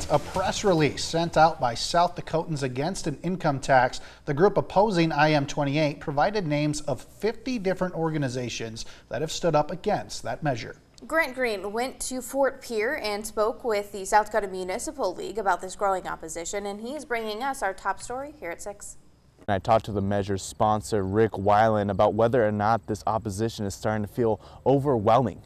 A press release sent out by South Dakotans Against an Income Tax, the group opposing IM-28, provided names of 50 different organizations that have stood up against that measure. Grant Green went to Fort Pierre and spoke with the South Dakota Municipal League about this growing opposition, and he's bringing us our top story here at 6. I talked to the measure's sponsor, Rick Weiland, about whether or not this opposition is starting to feel overwhelming.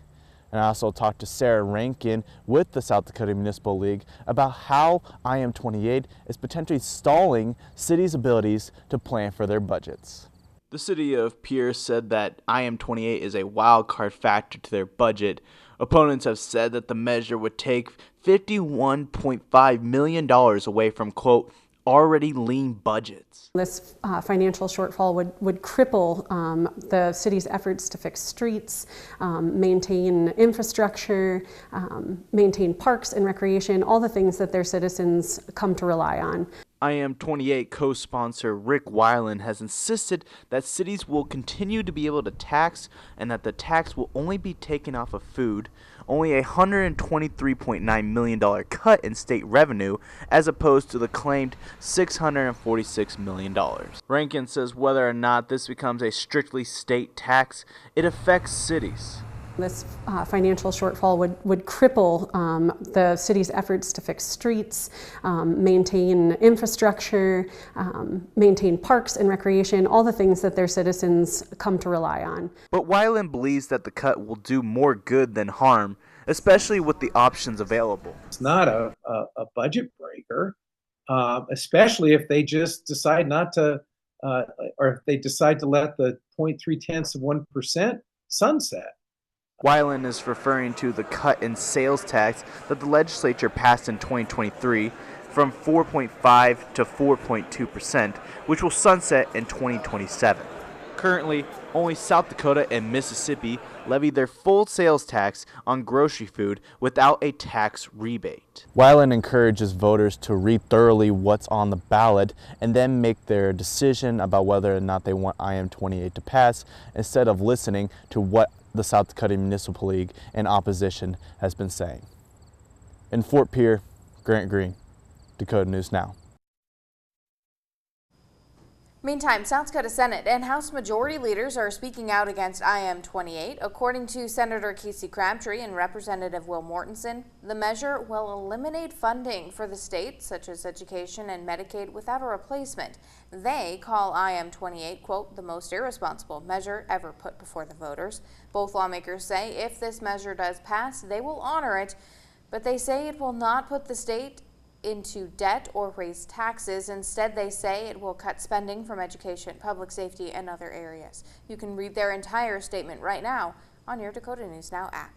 And I also talked to Sarah Rankin with the South Dakota Municipal League about how IM-28 is potentially stalling cities' abilities to plan for their budgets. The City of Pierre said that IM-28 is a wild card factor to their budget. Opponents have said that the measure would take $51.5 million away from, quote, already lean budgets. This financial shortfall would cripple the city's efforts to fix streets, maintain infrastructure, maintain parks and recreation, all the things that their citizens come to rely on. IM-28 co-sponsor Rick Weiland has insisted that cities will continue to be able to tax and that the tax will only be taken off of food, only a $123.9 million cut in state revenue as opposed to the claimed $646 million. Rankin says whether or not this becomes a strictly state tax, it affects cities. This financial shortfall would cripple the city's efforts to fix streets, maintain infrastructure, maintain parks and recreation, all the things that their citizens come to rely on. But Weiland believes that the cut will do more good than harm, especially with the options available. It's not a budget breaker, especially if they just decide not to, or if they decide to let the 0.3% sunset. Weiland is referring to the cut in sales tax that the legislature passed in 2023 from 4.5 to 4.2%, which will sunset in 2027. Currently, only South Dakota and Mississippi levy their full sales tax on grocery food without a tax rebate. Weiland encourages voters to read thoroughly what's on the ballot and then make their decision about whether or not they want IM-28 to pass instead of listening to what the South Dakota Municipal League and opposition has been saying. In Fort Pierre, Grant Green, Dakota News Now. Meantime, South Dakota Senate and House Majority leaders are speaking out against IM-28. According to Senator Casey Crabtree and Representative Will Mortensen, the measure will eliminate funding for the state, such as education and Medicaid, without a replacement. They call IM-28, quote, the most irresponsible measure ever put before the voters. Both lawmakers say if this measure does pass, they will honor it, but they say it will not put the state into debt or raise taxes. Instead, they say it will cut spending from education, public safety, and other areas. You can read their entire statement right now on your Dakota News Now app.